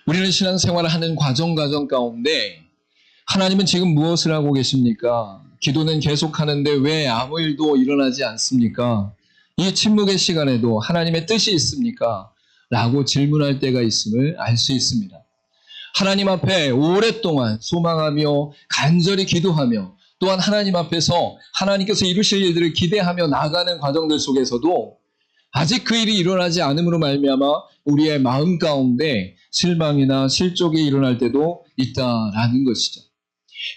우리는 신앙생활을 하는 과정 가운데 하나님은 지금 무엇을 하고 계십니까? 기도는 계속하는데 왜 아무 일도 일어나지 않습니까? 이 침묵의 시간에도 하나님의 뜻이 있습니까? 라고 질문할 때가 있음을 알 수 있습니다. 하나님 앞에 오랫동안 소망하며 간절히 기도하며 또한 하나님 앞에서 하나님께서 이루실 일들을 기대하며 나가는 과정들 속에서도 아직 그 일이 일어나지 않음으로 말미암아 우리의 마음 가운데 실망이나 실족이 일어날 때도 있다라는 것이죠.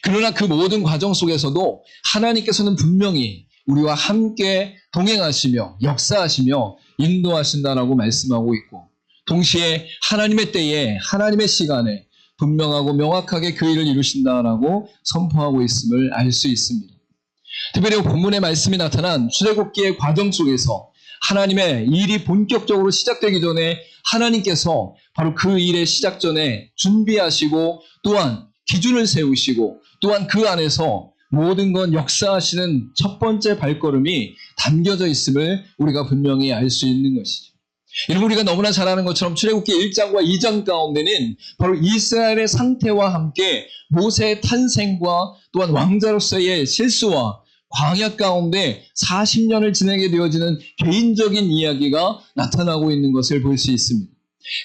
그러나 그 모든 과정 속에서도 하나님께서는 분명히 우리와 함께 동행하시며 역사하시며 인도하신다라고 말씀하고 있고, 동시에 하나님의 때에 하나님의 시간에 분명하고 명확하게 그 일을 이루신다라고 선포하고 있음을 알 수 있습니다. 특별히 본문의 말씀이 나타난 출애굽기의 과정 속에서 하나님의 일이 본격적으로 시작되기 전에 하나님께서 바로 그 일의 시작 전에 준비하시고 또한 기준을 세우시고 또한 그 안에서 모든 건 역사하시는 첫 번째 발걸음이 담겨져 있음을 우리가 분명히 알 수 있는 것이죠. 여러분, 우리가 너무나 잘 아는 것처럼 출애굽기 1장과 2장 가운데는 바로 이스라엘의 상태와 함께 모세의 탄생과 또한 왕자로서의 실수와 광야 가운데 40년을 지내게 되어지는 개인적인 이야기가 나타나고 있는 것을 볼 수 있습니다.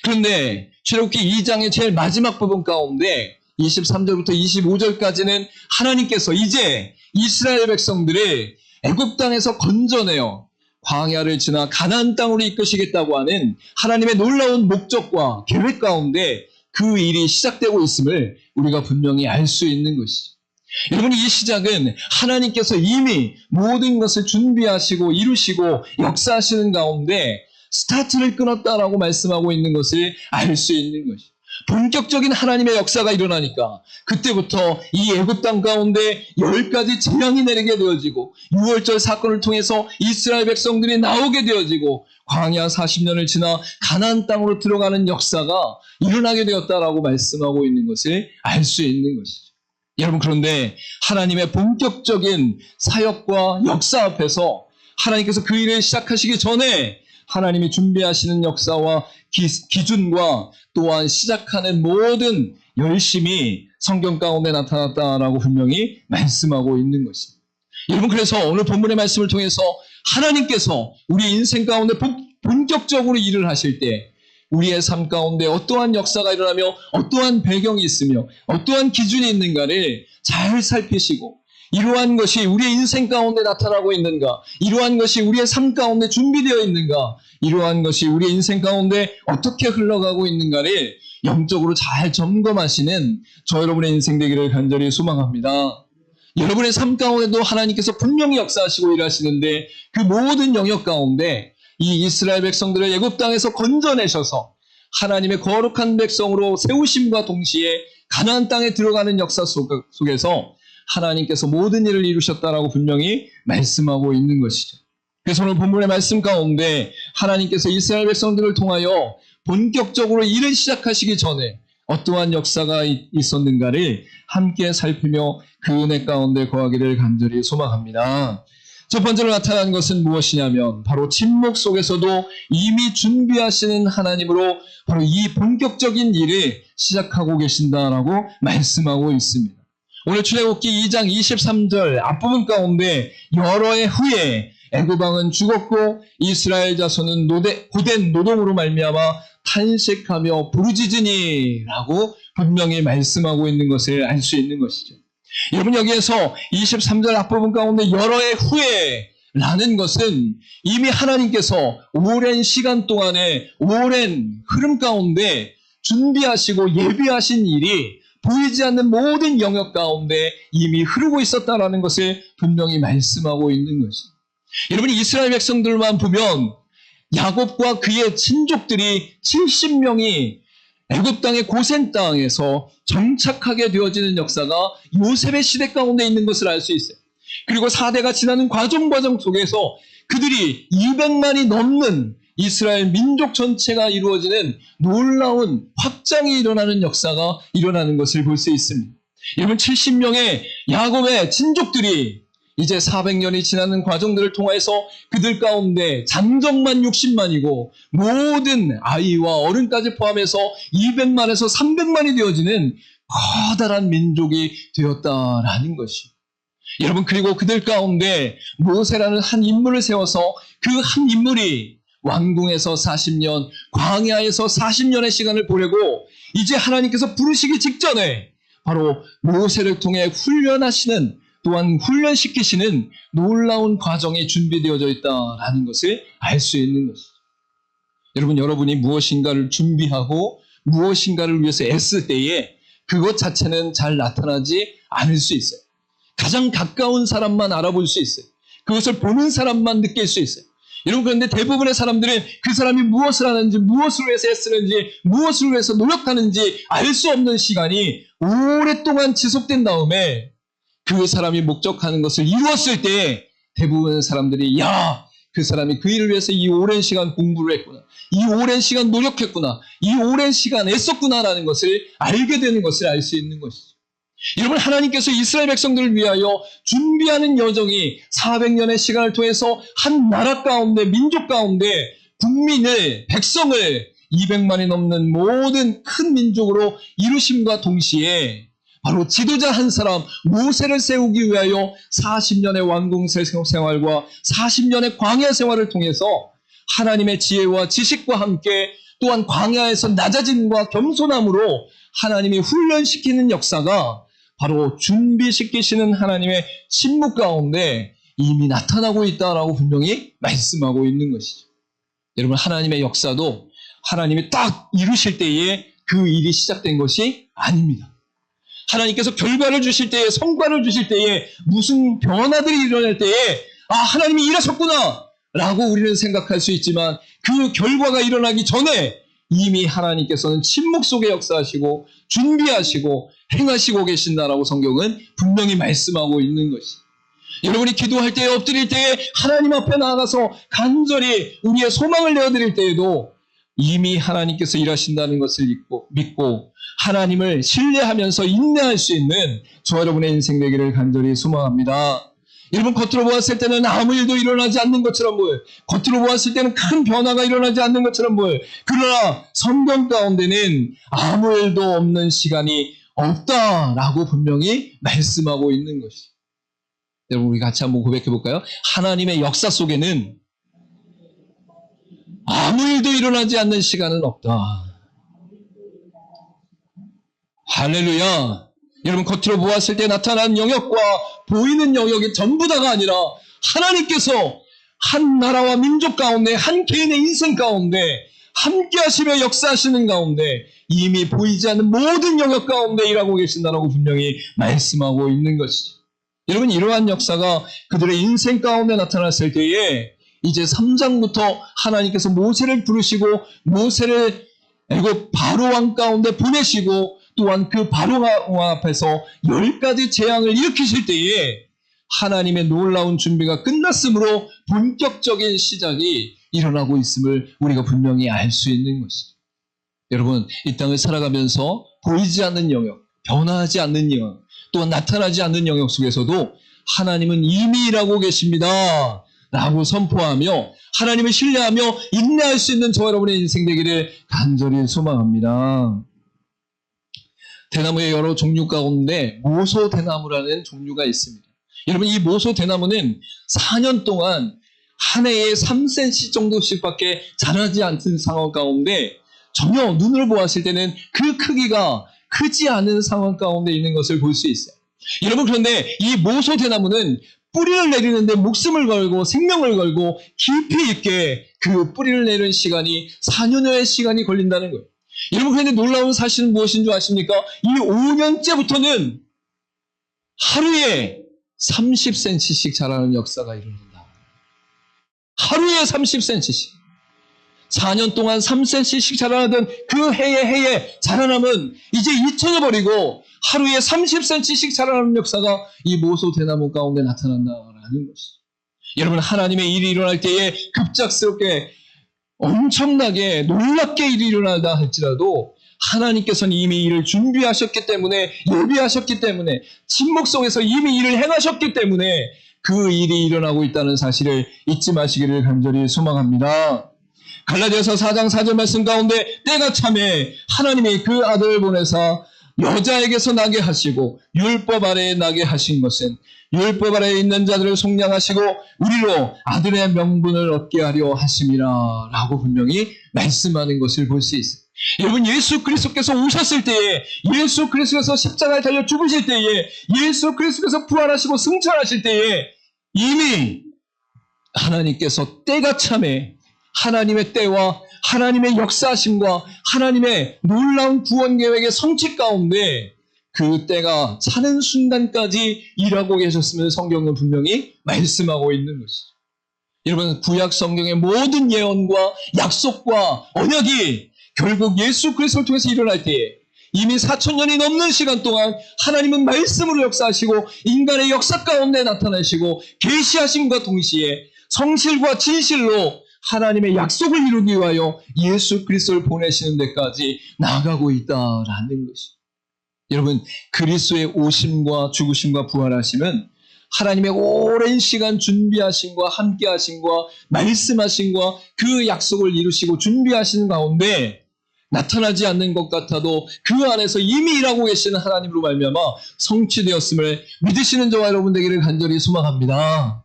그런데 출애굽기 2장의 제일 마지막 부분 가운데 23절부터 25절까지는 하나님께서 이제 이스라엘 백성들을 애굽 땅에서 건져내어 광야를 지나 가나안 땅으로 이끄시겠다고 하는 하나님의 놀라운 목적과 계획 가운데 그 일이 시작되고 있음을 우리가 분명히 알 수 있는 것이죠. 여러분, 이 시작은 하나님께서 이미 모든 것을 준비하시고 이루시고 역사하시는 가운데 스타트를 끊었다라고 말씀하고 있는 것을 알 수 있는 것이죠. 본격적인 하나님의 역사가 일어나니까 그때부터 이 애굽 땅 가운데 10가지 재앙이 내리게 되어지고 6월절 사건을 통해서 이스라엘 백성들이 나오게 되어지고 광야 40년을 지나 가나안 땅으로 들어가는 역사가 일어나게 되었다라고 말씀하고 있는 것을 알 수 있는 것이죠. 여러분, 그런데 하나님의 본격적인 사역과 역사 앞에서 하나님께서 그 일을 시작하시기 전에 하나님이 준비하시는 역사와 기준과 또한 시작하는 모든 열심이 성경 가운데 나타났다라고 분명히 말씀하고 있는 것입니다. 여러분, 그래서 오늘 본문의 말씀을 통해서 하나님께서 우리 인생 가운데 본격적으로 일을 하실 때 우리의 삶 가운데 어떠한 역사가 일어나며 어떠한 배경이 있으며 어떠한 기준이 있는가를 잘 살피시고, 이러한 것이 우리의 인생 가운데 나타나고 있는가, 이러한 것이 우리의 삶 가운데 준비되어 있는가, 이러한 것이 우리의 인생 가운데 어떻게 흘러가고 있는가를 영적으로 잘 점검하시는 저 여러분의 인생 되기를 간절히 소망합니다. 여러분의 삶 가운데도 하나님께서 분명히 역사하시고 일하시는데 그 모든 영역 가운데 이 이스라엘 백성들을 애굽 땅에서 건져내셔서 하나님의 거룩한 백성으로 세우심과 동시에 가나안 땅에 들어가는 역사 속에서 하나님께서 모든 일을 이루셨다라고 분명히 말씀하고 있는 것이죠. 그래서 오늘 본문의 말씀 가운데 하나님께서 이스라엘 백성들을 통하여 본격적으로 일을 시작하시기 전에 어떠한 역사가 있었는가를 함께 살피며 그 은혜 가운데 거하기를 간절히 소망합니다. 첫 번째로 나타난 것은 무엇이냐면 바로 침묵 속에서도 이미 준비하시는 하나님으로 바로 이 본격적인 일을 시작하고 계신다라고 말씀하고 있습니다. 오늘 출애굽기 2장 23절 앞부분 가운데 여러 해 후에 애굽 왕은 죽었고 이스라엘 자손은 고된 노동으로 말미암아 탄식하며 부르짖으니라고 분명히 말씀하고 있는 것을 알 수 있는 것이죠. 여러분, 여기에서 23절 앞부분 가운데 여러 해 후에 라는 것은 이미 하나님께서 오랜 시간 동안에 오랜 흐름 가운데 준비하시고 예비하신 일이 보이지 않는 모든 영역 가운데 이미 흐르고 있었다라는 것을 분명히 말씀하고 있는 것입니다. 여러분, 이스라엘 백성들만 보면 야곱과 그의 친족들이 70명이 애굽 땅의 고센 땅에서 정착하게 되어지는 역사가 요셉의 시대 가운데 있는 것을 알 수 있어요. 그리고 4대가 지나는 과정 속에서 그들이 200만이 넘는 이스라엘 민족 전체가 이루어지는 놀라운 확장이 일어나는 역사가 일어나는 것을 볼 수 있습니다. 여러분, 70명의 야곱의 친족들이 이제 400년이 지나는 과정들을 통해서 그들 가운데 장정만 60만이고 모든 아이와 어른까지 포함해서 200만에서 300만이 되어지는 커다란 민족이 되었다라는 것이. 여러분, 그리고 그들 가운데 모세라는 한 인물을 세워서 그 한 인물이 왕궁에서 40년, 광야에서 40년의 시간을 보내고 이제 하나님께서 부르시기 직전에 바로 모세를 통해 훈련하시는, 또한 훈련시키시는 놀라운 과정이 준비되어져 있다라는 것을 알 수 있는 것이죠. 여러분, 여러분이 무엇인가를 준비하고 무엇인가를 위해서 애쓸 때에 그것 자체는 잘 나타나지 않을 수 있어요. 가장 가까운 사람만 알아볼 수 있어요. 그것을 보는 사람만 느낄 수 있어요. 여러분, 그런데 대부분의 사람들은 그 사람이 무엇을 하는지, 무엇을 위해서 애쓰는지, 무엇을 위해서 노력하는지 알 수 없는 시간이 오랫동안 지속된 다음에 그 사람이 목적하는 것을 이루었을 때 대부분의 사람들이 그 사람이 그 일을 위해서 이 오랜 시간 공부를 했구나, 이 오랜 시간 노력했구나, 이 오랜 시간 애썼구나라는 것을 알게 되는 것을 알 수 있는 것이죠. 여러분, 하나님께서 이스라엘 백성들을 위하여 준비하는 여정이 400년의 시간을 통해서 한 나라 가운데, 민족 가운데 국민을, 백성을 200만이 넘는 모든 큰 민족으로 이루심과 동시에 바로 지도자 한 사람 모세를 세우기 위하여 40년의 왕궁 생활과 40년의 광야 생활을 통해서 하나님의 지혜와 지식과 함께 또한 광야에서 낮아짐과 겸손함으로 하나님이 훈련시키는 역사가 바로 준비시키시는 하나님의 침묵 가운데 이미 나타나고 있다라고 분명히 말씀하고 있는 것이죠. 여러분, 하나님의 역사도 하나님이 딱 이루실 때에 그 일이 시작된 것이 아닙니다. 하나님께서 결과를 주실 때에, 성과를 주실 때에, 무슨 변화들이 일어날 때에 하나님이 일하셨구나 라고 우리는 생각할 수 있지만 그 결과가 일어나기 전에 이미 하나님께서는 침묵 속에 역사하시고 준비하시고 행하시고 계신다라고 성경은 분명히 말씀하고 있는 것이죠. 여러분이 기도할 때에, 엎드릴 때에, 하나님 앞에 나아가서 간절히 우리의 소망을 내어드릴 때에도 이미 하나님께서 일하신다는 것을 믿고 하나님을 신뢰하면서 인내할 수 있는 저 여러분의 인생 되기를 간절히 소망합니다. 여러분, 겉으로 보았을 때는 아무 일도 일어나지 않는 것처럼 보여요. 겉으로 보았을 때는 큰 변화가 일어나지 않는 것처럼 보여요. 그러나 성경 가운데는 아무 일도 없는 시간이 없다라고 분명히 말씀하고 있는 것이죠. 여러분, 우리 같이 한번 고백해 볼까요? 하나님의 역사 속에는 아무 일도 일어나지 않는 시간은 없다. 할렐루야. 여러분, 겉으로 보았을 때 나타난 영역과 보이는 영역이 전부 다가 아니라 하나님께서 한 나라와 민족 가운데, 한 개인의 인생 가운데 함께 하시며 역사하시는 가운데 이미 보이지 않는 모든 영역 가운데 일하고 계신다라고 분명히 말씀하고 있는 것이죠. 여러분, 이러한 역사가 그들의 인생 가운데 나타났을 때에 이제 3장부터 하나님께서 모세를 부르시고 모세를 애굽 바로왕 가운데 보내시고 또한 그 바로왕 앞에서 10가지 재앙을 일으키실 때에 하나님의 놀라운 준비가 끝났으므로 본격적인 시작이 일어나고 있음을 우리가 분명히 알 수 있는 것이죠. 여러분, 이 땅을 살아가면서 보이지 않는 영역, 변화하지 않는 영역, 또한 나타나지 않는 영역 속에서도 하나님은 이미 일하고 계십니다 라고 선포하며 하나님을 신뢰하며 인내할 수 있는 저 여러분의 인생 되기를 간절히 소망합니다. 대나무의 여러 종류 가운데 모소대나무라는 종류가 있습니다. 여러분, 이 모소대나무는 4년 동안 한 해에 3cm 정도씩밖에 자라지 않는 상황 가운데 전혀 눈으로 보았을 때는 그 크기가 크지 않은 상황 가운데 있는 것을 볼 수 있어요. 여러분, 그런데 이 모소대나무는 뿌리를 내리는데 목숨을 걸고 생명을 걸고 깊이 있게 그 뿌리를 내리는 시간이 4년여의 시간이 걸린다는 거예요. 여러분, 그런데 놀라운 사실은 무엇인 줄 아십니까? 이 5년째부터는 하루에 30cm씩 자라는 역사가 일어난다. 하루에 30cm씩. 4년 동안 3cm씩 자라나던 그 해에 자라남은 이제 잊혀져버리고 하루에 30cm씩 자라나는 역사가 이 모소대나무 가운데 나타난다라는 것이죠. 여러분, 하나님의 일이 일어날 때에 급작스럽게 엄청나게 놀랍게 일이 일어나다 할지라도 하나님께서는 이미 일을 준비하셨기 때문에, 예비하셨기 때문에, 침묵 속에서 이미 일을 행하셨기 때문에 그 일이 일어나고 있다는 사실을 잊지 마시기를 간절히 소망합니다. 갈라디아서 4장 4절 말씀 가운데 때가 참에 하나님이 그 아들을 보내사 여자에게서 나게 하시고 율법 아래에 나게 하신 것은 율법 아래에 있는 자들을 속량하시고 우리로 아들의 명분을 얻게 하려 하심이라 라고 분명히 말씀하는 것을 볼 수 있습니다. 여러분, 예수 그리스도께서 오셨을 때에, 예수 그리스도께서 십자가에 달려 죽으실 때에, 예수 그리스도께서 부활하시고 승천하실 때에 이미 하나님께서 때가 참에 하나님의 때와 하나님의 역사하심과 하나님의 놀라운 구원 계획의 성취 가운데 그 때가 차는 순간까지 일하고 계셨음을 성경은 분명히 말씀하고 있는 것이죠. 여러분, 구약 성경의 모든 예언과 약속과 언약이 결국 예수 그리스도를 통해서 일어날 때에 이미 4,000년이 넘는 시간 동안 하나님은 말씀으로 역사하시고 인간의 역사 가운데 나타나시고 계시하심과 동시에 성실과 진실로 하나님의 약속을 이루기 위하여 예수 그리스도를 보내시는 데까지 나아가고 있다라는 것입니다. 여러분, 그리스도의 오심과 죽으심과 부활하심은 하나님의 오랜 시간 준비하심과 함께하심과 말씀하심과 그 약속을 이루시고 준비하시는 가운데 나타나지 않는 것 같아도 그 안에서 이미 일하고 계시는 하나님으로 말미암아 성취되었음을 믿으시는 저와 여러분 되기를 간절히 소망합니다.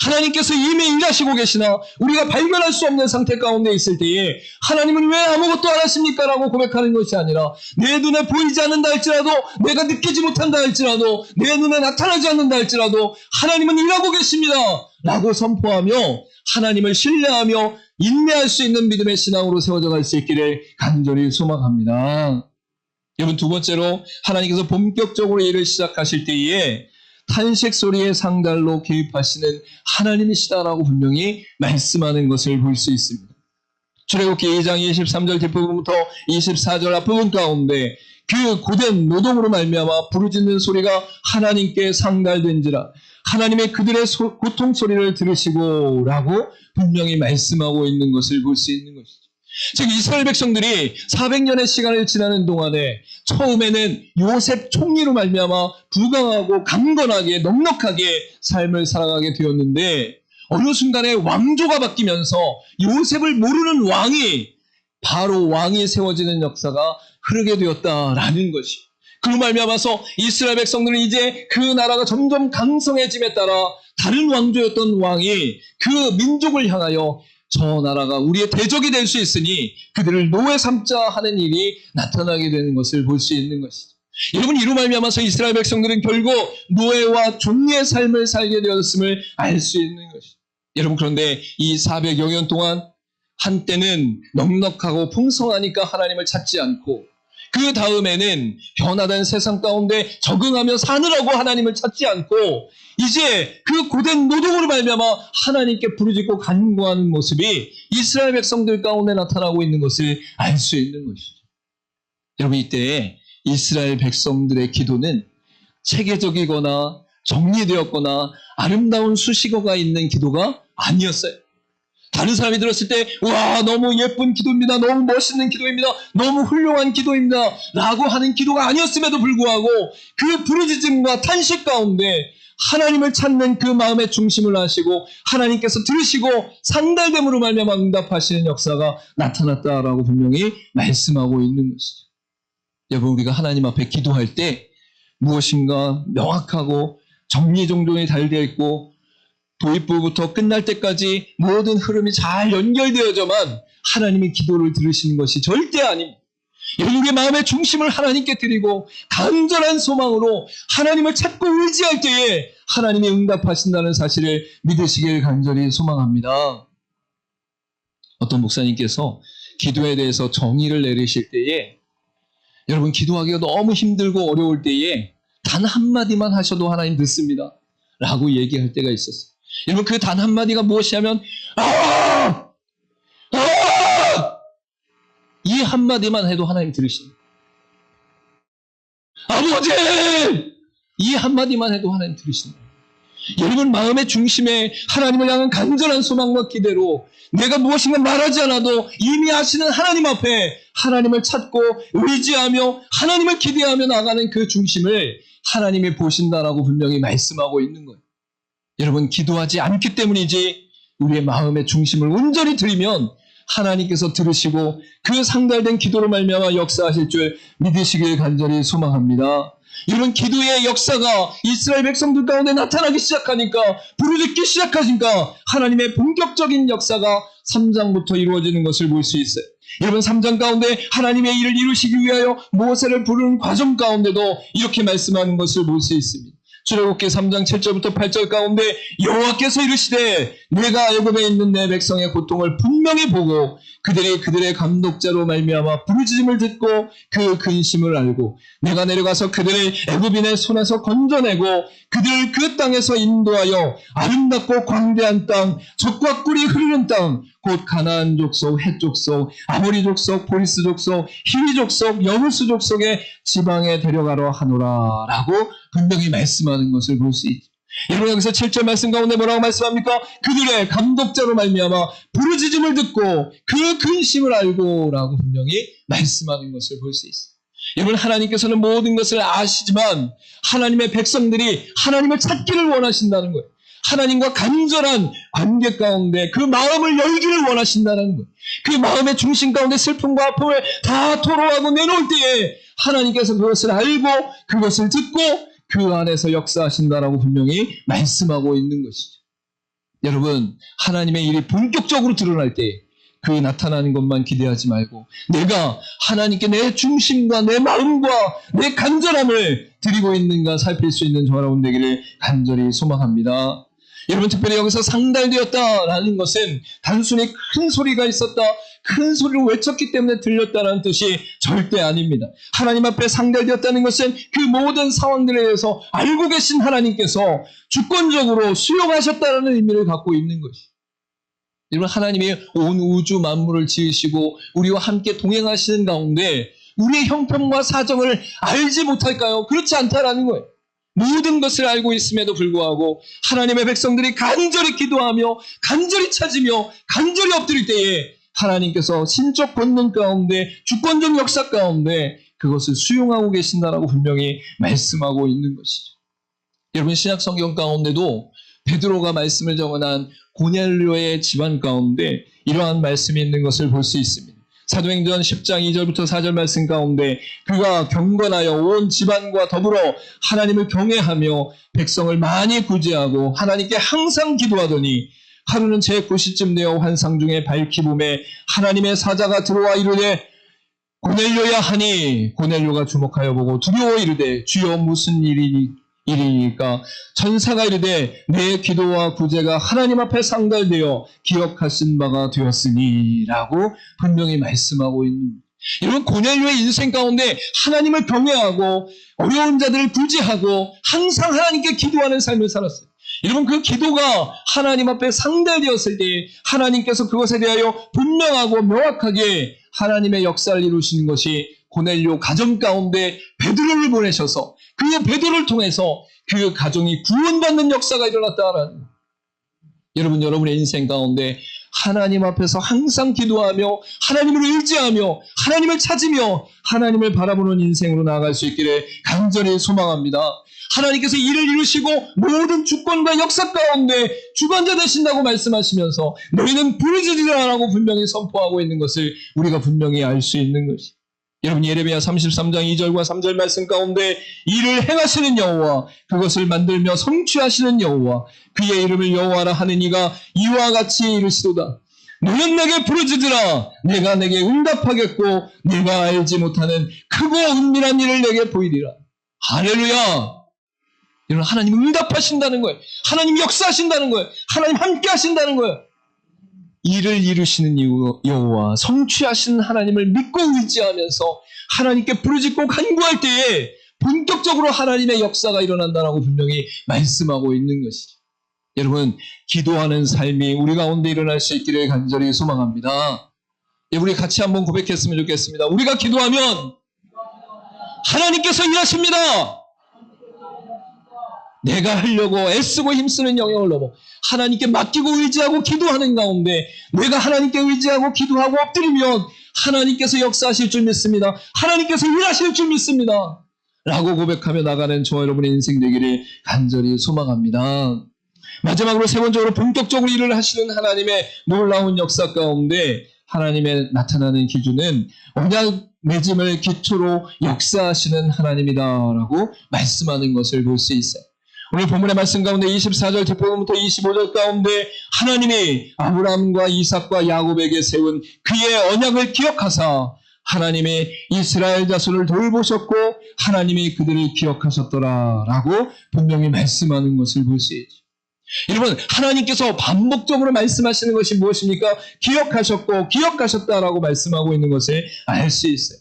하나님께서 이미 일하시고 계시나 우리가 발견할 수 없는 상태 가운데 있을 때에 하나님은 왜 아무것도 안 하십니까? 라고 고백하는 것이 아니라 내 눈에 보이지 않는다 할지라도, 내가 느끼지 못한다 할지라도, 내 눈에 나타나지 않는다 할지라도 하나님은 일하고 계십니다 라고 선포하며 하나님을 신뢰하며 인내할 수 있는 믿음의 신앙으로 세워져 갈 수 있기를 간절히 소망합니다. 여러분, 두 번째로 하나님께서 본격적으로 일을 시작하실 때에 탄식 소리의 상달로 개입하시는 하나님이시다라고 분명히 말씀하는 것을 볼 수 있습니다. 출애굽기 2장 23절 뒷부분부터 24절 앞부분 가운데 그 고된 노동으로 말미암아 부르짖는 소리가 하나님께 상달된지라 하나님의 그들의 고통 소리를 들으시고 라고 분명히 말씀하고 있는 것을 볼 수 있는 것이죠. 즉 이스라엘 백성들이 400년의 시간을 지나는 동안에 처음에는 요셉 총리로 말미암아 부강하고 강건하게 넉넉하게 삶을 살아가게 되었는데 어느 순간에 왕조가 바뀌면서 요셉을 모르는 왕이 바로 왕이 세워지는 역사가 흐르게 되었다라는 것이. 그로 말미암아서 이스라엘 백성들은 이제 그 나라가 점점 강성해짐에 따라 다른 왕조였던 왕이 그 민족을 향하여 저 나라가 우리의 대적이 될 수 있으니 그들을 노예 삼자 하는 일이 나타나게 되는 것을 볼 수 있는 것이죠. 여러분, 이로 말미암아서 이스라엘 백성들은 결국 노예와 종의 삶을 살게 되었음을 알 수 있는 것이죠. 여러분, 그런데 이 400여 년 동안 한때는 넉넉하고 풍성하니까 하나님을 찾지 않고 그 다음에는 변화된 세상 가운데 적응하며 사느라고 하나님을 찾지 않고 이제 그 고된 노동으로 말미암아 하나님께 부르짖고 간구하는 모습이 이스라엘 백성들 가운데 나타나고 있는 것을 알 수 있는 것이죠. 여러분, 이때 이스라엘 백성들의 기도는 체계적이거나 정리되었거나 아름다운 수식어가 있는 기도가 아니었어요. 다른 사람이 들었을 때 와, 너무 예쁜 기도입니다, 너무 멋있는 기도입니다, 너무 훌륭한 기도입니다 라고 하는 기도가 아니었음에도 불구하고 그 부르짖음과 탄식 가운데 하나님을 찾는 그 마음의 중심을 하시고 하나님께서 들으시고 상달됨으로 말미암아 응답하시는 역사가 나타났다라고 분명히 말씀하고 있는 것이죠. 여러분, 우리가 하나님 앞에 기도할 때 무엇인가 명확하고 정리정돈이 잘 되어 있고 도입부부터 끝날 때까지 모든 흐름이 잘 연결되어져만 하나님이 기도를 들으시는 것이 절대 아닙니다. 여러분의 마음의 중심을 하나님께 드리고 간절한 소망으로 하나님을 찾고 의지할 때에 하나님이 응답하신다는 사실을 믿으시길 간절히 소망합니다. 어떤 목사님께서 기도에 대해서 정의를 내리실 때에 여러분, 기도하기가 너무 힘들고 어려울 때에 단 한마디만 하셔도 하나님 듣습니다 라고 얘기할 때가 있었어요. 여러분, 그 단 한마디가 무엇이냐면 이 한마디만 해도 하나님 들으십니다. 아버지! 이 한마디만 해도 하나님 들으십니다. 여러분, 마음의 중심에 하나님을 향한 간절한 소망과 기대로 내가 무엇인가 말하지 않아도 이미 아시는 하나님 앞에 하나님을 찾고 의지하며 하나님을 기대하며 나가는 그 중심을 하나님이 보신다라고 분명히 말씀하고 있는 거예요. 여러분, 기도하지 않기 때문이지 우리의 마음의 중심을 온전히 드리면 하나님께서 들으시고 그 상달된 기도로 말미암아 역사하실 줄 믿으시길 간절히 소망합니다. 여러분, 기도의 역사가 이스라엘 백성들 가운데 나타나기 시작하니까, 부르짖기 시작하니까 하나님의 본격적인 역사가 3장부터 이루어지는 것을 볼 수 있어요. 여러분, 3장 가운데 하나님의 일을 이루시기 위하여 모세를 부르는 과정 가운데도 이렇게 말씀하는 것을 볼 수 있습니다. 출애굽기 3장 7절부터 8절 가운데 여호와께서 이르시되 내가 애굽에 있는 내 백성의 고통을 분명히 보고 그들의 감독자로 말미암아 부르짖음을 듣고 그 근심을 알고 내가 내려가서 그들을 애굽인의 손에서 건져내고 그들을 그 땅에서 인도하여 아름답고 광대한 땅, 젖과 꿀이 흐르는 땅, 곧 가나안 족속, 헷 족속, 아모리 족속, 보리스 족속, 히위 족속, 여부스 족속의 지방에 데려가려 하노라 라고 분명히 말씀하는 것을 볼 수 있죠. 여러분, 여기서 7절 말씀 가운데 뭐라고 말씀합니까? 그들의 감독자로 말미암아 부르짖음을 듣고 그 근심을 알고 라고 분명히 말씀하는 것을 볼 수 있어요. 여러분, 하나님께서는 모든 것을 아시지만 하나님의 백성들이 하나님을 찾기를 원하신다는 거예요. 하나님과 간절한 관계 가운데 그 마음을 열기를 원하신다는 거예요. 그 마음의 중심 가운데 슬픔과 아픔을 다 토로하고 내놓을 때에 하나님께서 그것을 알고 그것을 듣고 그 안에서 역사하신다라고 분명히 말씀하고 있는 것이죠. 여러분, 하나님의 일이 본격적으로 드러날 때 그 나타나는 것만 기대하지 말고 내가 하나님께 내 중심과 내 마음과 내 간절함을 드리고 있는가 살필 수 있는 저와 여러분 되기를 간절히 소망합니다. 여러분, 특별히 여기서 상달되었다라는 것은 단순히 큰 소리가 있었다, 큰 소리로 외쳤기 때문에 들렸다라는 뜻이 절대 아닙니다. 하나님 앞에 상달되었다는 것은 그 모든 상황들에 대해서 알고 계신 하나님께서 주권적으로 수용하셨다라는 의미를 갖고 있는 것이죠. 여러분, 하나님이 온 우주 만물을 지으시고 우리와 함께 동행하시는 가운데 우리의 형편과 사정을 알지 못할까요? 그렇지 않다라는 거예요. 모든 것을 알고 있음에도 불구하고 하나님의 백성들이 간절히 기도하며 간절히 찾으며 간절히 엎드릴 때에 하나님께서 신적 권능 가운데 주권적 역사 가운데 그것을 수용하고 계신다라고 분명히 말씀하고 있는 것이죠. 여러분, 신약 성경 가운데도 베드로가 말씀을 전한 고넬료의 집안 가운데 이러한 말씀이 있는 것을 볼 수 있습니다. 사도행전 10장 2절부터 4절 말씀 가운데 그가 경건하여 온 집안과 더불어 하나님을 경외하며 백성을 많이 구제하고 하나님께 항상 기도하더니 하루는 제9시쯤 되어 환상 중에 밝히 봄에 하나님의 사자가 들어와 이르되 고넬료야 하니 고넬료가 주목하여 보고 두려워 이르되 주여 무슨 일이니까 천사가 이르되 내 기도와 구제가 하나님 앞에 상달되어 기억하신 바가 되었으니 라고 분명히 말씀하고 있는, 여러분, 고넬료의 인생 가운데 하나님을 경외하고 어려운 자들을 구제하고 항상 하나님께 기도하는 삶을 살았어요. 여러분, 그 기도가 하나님 앞에 상달되었을 때 하나님께서 그것에 대하여 분명하고 명확하게 하나님의 역사를 이루시는 것이 고넬료 가정 가운데 베드로를 보내셔서 그 베드로를 통해서 그 가정이 구원받는 역사가 일어났다라는, 여러분, 여러분의 인생 가운데 하나님 앞에서 항상 기도하며 하나님을 의지하며 하나님을 찾으며 하나님을 바라보는 인생으로 나아갈 수 있기를 간절히 소망합니다. 하나님께서 일을 이루시고 모든 주권과 역사 가운데 주관자 되신다고 말씀하시면서 너희는 부르짖으라라고 분명히 선포하고 있는 것을 우리가 분명히 알 수 있는 것이, 여러분, 예레미야 33장 2절과 3절 말씀 가운데 일을 행하시는 여호와, 그것을 만들며 성취하시는 여호와, 그의 이름을 여호와라 하는 이가 이와 같이 이르시도다. 너는 내게 부르짖으라. 내가 내게 응답하겠고 내가 알지 못하는 크고 은밀한 일을 내게 보이리라. 할렐루야. 여러분, 하나님 응답하신다는 거예요. 하나님 역사하신다는 거예요. 하나님 함께 하신다는 거예요. 일을 이루시는 여호와, 성취하신 하나님을 믿고 의지하면서 하나님께 부르짖고 간구할 때에 본격적으로 하나님의 역사가 일어난다라고 분명히 말씀하고 있는 것이죠. 여러분, 기도하는 삶이 우리 가운데 일어날 수 있기를 간절히 소망합니다. 우리 같이 한번 고백했으면 좋겠습니다. 우리가 기도하면 하나님께서 일하십니다. 내가 하려고 애쓰고 힘쓰는 영역을 넘어 하나님께 맡기고 의지하고 기도하는 가운데 내가 하나님께 의지하고 기도하고 엎드리면 하나님께서 역사하실 줄 믿습니다. 하나님께서 일하실 줄 믿습니다. 라고 고백하며 나가는 저와 여러분의 인생 되기를 간절히 소망합니다. 마지막으로 세 번째로 본격적으로 일을 하시는 하나님의 놀라운 역사 가운데 하나님의 나타나는 기준은 언약 맺음을 기초로 역사하시는 하나님이다라고 말씀하는 것을 볼 수 있어요. 오늘 본문의 말씀 가운데 24절 뒷부분부터 25절 가운데 하나님이 아브라함과 이삭과 야곱에게 세운 그의 언약을 기억하사 하나님이 이스라엘 자손을 돌보셨고 하나님이 그들을 기억하셨더라라고 분명히 말씀하는 것을 볼 수 있죠. 여러분, 하나님께서 반복적으로 말씀하시는 것이 무엇입니까? 기억하셨고 기억하셨다라고 말씀하고 있는 것을 알 수 있어요.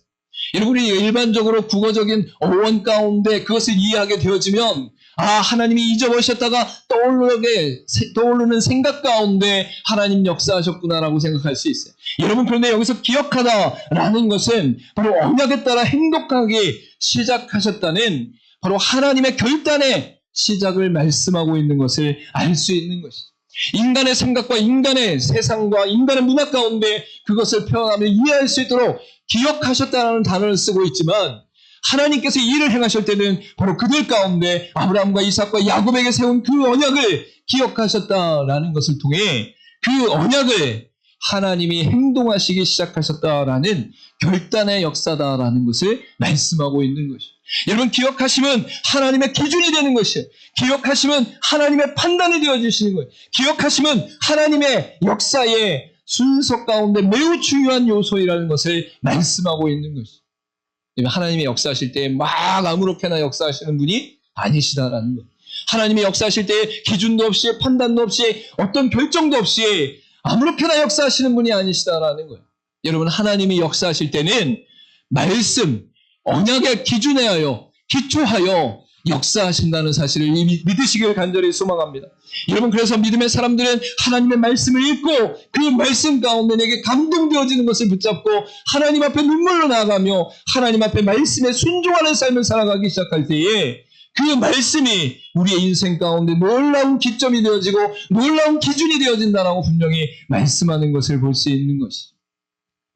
여러분이 일반적으로 국어적인 어원 가운데 그것을 이해하게 되어지면 하나님이 잊어버리셨다가 떠오르는 생각 가운데 하나님 역사하셨구나라고 생각할 수 있어요. 여러분, 그런데 여기서 기억하다라는 것은 바로 언약에 따라 행동하기 시작하셨다는 바로 하나님의 결단의 시작을 말씀하고 있는 것을 알 수 있는 것이죠. 인간의 생각과 인간의 세상과 인간의 문화 가운데 그것을 표현하며 이해할 수 있도록 기억하셨다는 단어를 쓰고 있지만 하나님께서 이 일을 행하실 때는 바로 그들 가운데 아브라함과 이삭과 야곱에게 세운 그 언약을 기억하셨다라는 것을 통해 그 언약을 하나님이 행동하시기 시작하셨다라는 결단의 역사다라는 것을 말씀하고 있는 것이죠. 여러분, 기억하시면 하나님의 기준이 되는 것이에요. 기억하시면 하나님의 판단이 되어지시는 거예요. 기억하시면 하나님의 역사의 순서 가운데 매우 중요한 요소이라는 것을 말씀하고 있는 것이죠. 하나님의 역사하실 때 막 아무렇게나 역사하시는 분이 아니시다라는 거예요. 하나님의 역사하실 때 기준도 없이 판단도 없이 어떤 결정도 없이 아무렇게나 역사하시는 분이 아니시다라는 거예요. 여러분, 하나님이 역사하실 때는 말씀, 언약의 기준에 하여 기초하여 역사하신다는 사실을 믿으시길 간절히 소망합니다. 여러분, 그래서 믿음의 사람들은 하나님의 말씀을 읽고 그 말씀 가운데 내게 감동되어지는 것을 붙잡고 하나님 앞에 눈물로 나아가며 하나님 앞에 말씀에 순종하는 삶을 살아가기 시작할 때에 그 말씀이 우리의 인생 가운데 놀라운 기점이 되어지고 놀라운 기준이 되어진다라고 분명히 말씀하는 것을 볼 수 있는 것이죠.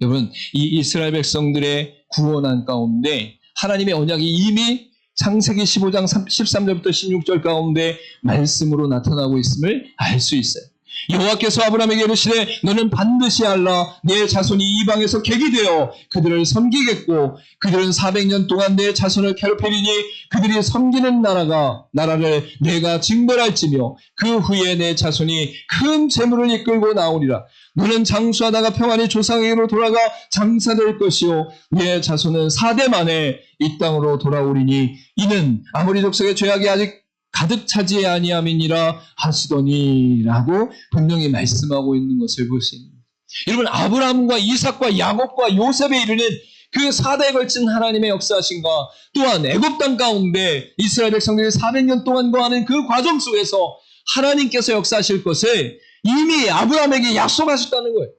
여러분, 이 이스라엘 백성들의 구원한 가운데 하나님의 언약이 이미 창세기 15장 13절부터 16절 가운데 말씀으로 나타나고 있음을 알 수 있어요. 여호와께서 아브라함에게 이르시되 너는 반드시 알라 내 자손이 이방에서 객이 되어 그들을 섬기겠고 그들은 400년 동안 내 자손을 괴롭히리니 그들이 섬기는 나라를 내가 징벌할지며 그 후에 내 자손이 큰 재물을 이끌고 나오리라. 너는 장수하다가 평안히 조상에게로 돌아가 장사될 것이요 내 자손은 4대 만에 이 땅으로 돌아오리니 이는 아모리 족속의 죄악이 아직 가득 차지 아니함이니라 하시더니라고 분명히 말씀하고 있는 것을 볼 수 있는 거예요. 여러분, 아브라함과 이삭과 야곱과 요셉에 이르는 그 4대에 걸친 하나님의 역사하신가, 또한 애굽 땅 가운데 이스라엘 백성들이 400년 동안 거하는 그 과정 속에서 하나님께서 역사하실 것을 이미 아브라함에게 약속하셨다는 거예요.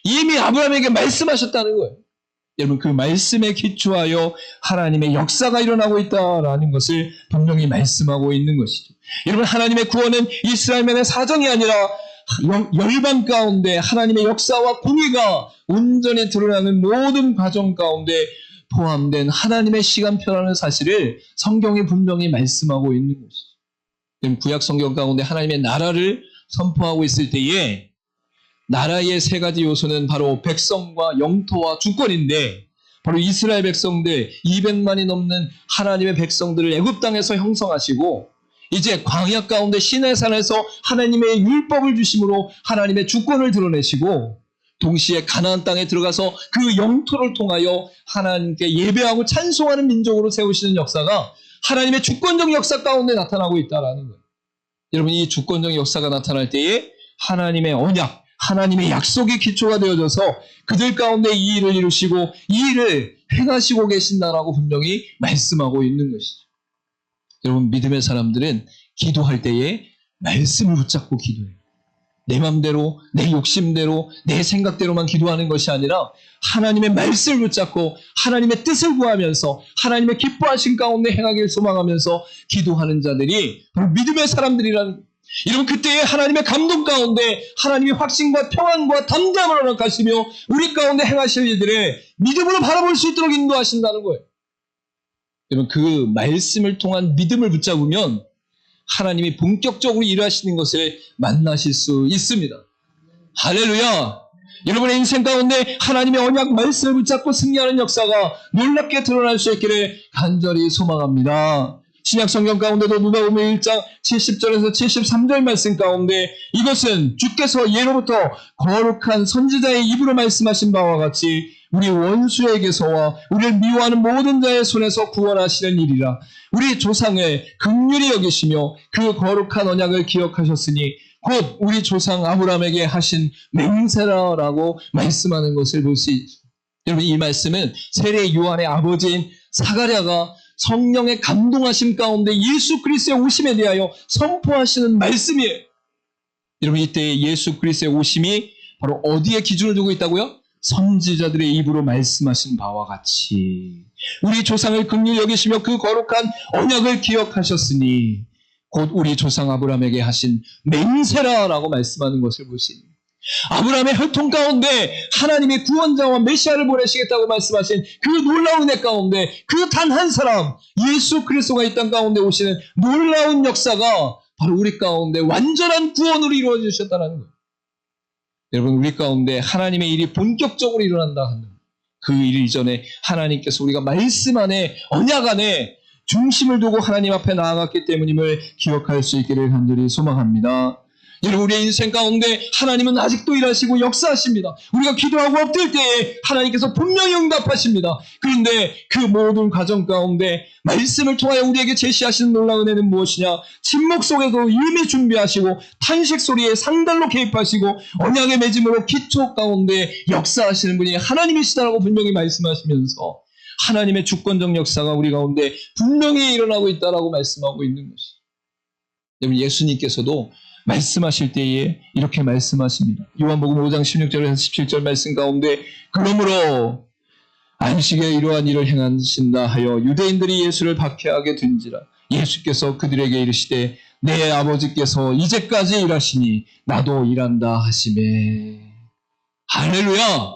이미 아브라함에게 말씀하셨다는 거예요. 여러분, 그 말씀에 기초하여 하나님의 역사가 일어나고 있다라는 것을 분명히 말씀하고 있는 것이죠. 여러분, 하나님의 구원은 이스라엘만의 사정이 아니라 열방 가운데 하나님의 역사와 공의가 온전히 드러나는 모든 과정 가운데 포함된 하나님의 시간표라는 사실을 성경이 분명히 말씀하고 있는 것이죠. 구약 성경 가운데 하나님의 나라를 선포하고 있을 때에 나라의 세 가지 요소는 바로 백성과 영토와 주권인데 바로 이스라엘 백성들 200만이 넘는 하나님의 백성들을 애굽 땅에서 형성하시고 이제 광야 가운데 시내산에서 하나님의 율법을 주심으로 하나님의 주권을 드러내시고 동시에 가나안 땅에 들어가서 그 영토를 통하여 하나님께 예배하고 찬송하는 민족으로 세우시는 역사가 하나님의 주권적 역사 가운데 나타나고 있다는 거예요. 여러분, 이 주권적 역사가 나타날 때에 하나님의 언약, 하나님의 약속이 기초가 되어져서 그들 가운데 이 일을 이루시고 이 일을 행하시고 계신다라고 분명히 말씀하고 있는 것이죠. 여러분, 믿음의 사람들은 기도할 때에 말씀을 붙잡고 기도해요. 내 맘대로, 내 욕심대로, 내 생각대로만 기도하는 것이 아니라 하나님의 말씀을 붙잡고 하나님의 뜻을 구하면서 하나님의 기뻐하신 가운데 행하기를 소망하면서 기도하는 자들이 바로 믿음의 사람들이라는, 여러분, 그때의 하나님의 감동 가운데 하나님의 확신과 평안과 담대함을 허락하시며 우리 가운데 행하실 일들을 믿음으로 바라볼 수 있도록 인도하신다는 거예요. 여러분, 그 말씀을 통한 믿음을 붙잡으면 하나님이 본격적으로 일하시는 것을 만나실 수 있습니다. 할렐루야! 여러분의 인생 가운데 하나님의 언약 말씀을 붙잡고 승리하는 역사가 놀랍게 드러날 수 있기를 간절히 소망합니다. 신약 성경 가운데도 누가복음 1장 70절에서 73절 말씀 가운데 이것은 주께서 예로부터 거룩한 선지자의 입으로 말씀하신 바와 같이 우리 원수에게서와 우리를 미워하는 모든 자의 손에서 구원하시는 일이라. 우리 조상을 긍휼히 여기시며 그 거룩한 언약을 기억하셨으니 곧 우리 조상 아브라함에게 하신 맹세라라고 말씀하는 것을 볼 수 있습니다. 여러분, 이 말씀은 세례 요한의 아버지인 사가랴가 성령의 감동하심 가운데 예수 그리스도의 오심에 대하여 선포하시는 말씀이에요. 여러분, 이때 예수 그리스도의 오심이 바로 어디에 기준을 두고 있다고요? 선지자들의 입으로 말씀하신 바와 같이 우리 조상을 긍휼히 여기시며 그 거룩한 언약을 기억하셨으니 곧 우리 조상 아브라함에게 하신 맹세라라고 말씀하는 것을 보시니 아브라함의 혈통 가운데 하나님이 구원자와 메시아를 보내시겠다고 말씀하신 그 놀라운 애 가운데 그 단 한 사람 예수 그리스도가 이 땅 가운데 오시는 놀라운 역사가 바로 우리 가운데 완전한 구원으로 이루어져 주셨다는 거예요. 여러분, 우리 가운데 하나님의 일이 본격적으로 일어난다 하는 그 일 이전에 하나님께서 우리가 말씀 안에 언약 안에 중심을 두고 하나님 앞에 나아갔기 때문임을 기억할 수 있기를 간절히 소망합니다. 여러분, 우리의 인생 가운데 하나님은 아직도 일하시고 역사하십니다. 우리가 기도하고 엎드릴 때에 하나님께서 분명히 응답하십니다. 그런데 그 모든 과정 가운데 말씀을 통하여 우리에게 제시하시는 놀라운 은혜는 무엇이냐? 침묵 속에도 이미 준비하시고 탄식 소리에 상달로 개입하시고 언약의 맺음으로 기초 가운데 역사하시는 분이 하나님이시다라고 분명히 말씀하시면서 하나님의 주권적 역사가 우리 가운데 분명히 일어나고 있다라고 말씀하고 있는 것이. 여러분, 예수님께서도 말씀하실 때에 이렇게 말씀하십니다. 요한복음 5장 16절에서 17절 말씀 가운데 그러므로 안식에 이러한 일을 행하신다 하여 유대인들이 예수를 박해하게 된지라. 예수께서 그들에게 이르시되 내 아버지께서 이제까지 일하시니 나도 일한다 하시매. 할렐루야.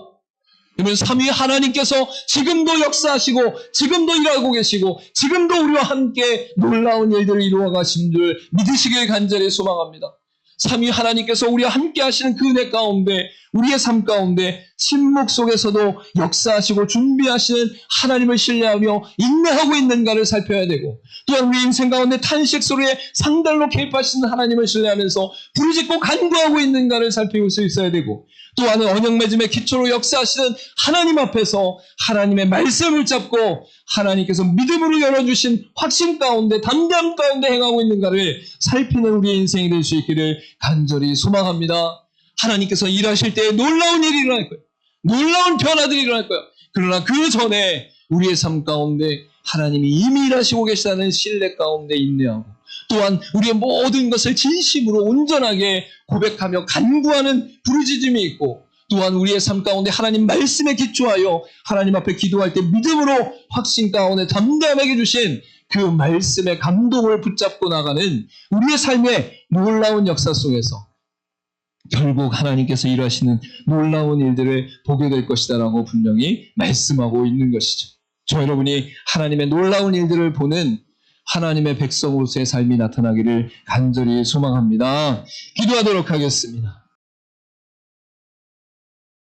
그러면 삼위 하나님께서 지금도 역사하시고 지금도 일하고 계시고 지금도 우리와 함께 놀라운 일들을 이루어 가신 줄 믿으시길 간절히 소망합니다. 삼위 하나님께서 우리와 함께 하시는 그 은혜 가운데 우리의 삶 가운데 침묵 속에서도 역사하시고 준비하시는 하나님을 신뢰하며 인내하고 있는가를 살펴야 되고, 또한 우리 인생 가운데 탄식 소리에 상달로 개입하시는 하나님을 신뢰하면서 부르짖고 간구하고 있는가를 살피고 있어야 되고, 또한 언약 맺음의 기초로 역사하시는 하나님 앞에서 하나님의 말씀을 잡고 하나님께서 믿음으로 열어주신 확신 가운데 담대함 가운데 행하고 있는가를 살피는 우리의 인생이 될 수 있기를 간절히 소망합니다. 하나님께서 일하실 때 놀라운 일이 일어날 거예요. 놀라운 변화들이 일어날 거예요. 그러나 그 전에 우리의 삶 가운데 하나님이 이미 일하시고 계시다는 신뢰 가운데 인내하고, 또한 우리의 모든 것을 진심으로 온전하게 고백하며 간구하는 부르짖음이 있고, 또한 우리의 삶 가운데 하나님 말씀에 기초하여 하나님 앞에 기도할 때 믿음으로 확신 가운데 담대함에게 주신 그 말씀의 감동을 붙잡고 나가는 우리의 삶의 놀라운 역사 속에서 결국 하나님께서 일하시는 놀라운 일들을 보게 될 것이다라고 분명히 말씀하고 있는 것이죠. 저 여러분이 하나님의 놀라운 일들을 보는 하나님의 백성으로서의 삶이 나타나기를 간절히 소망합니다. 기도하도록 하겠습니다.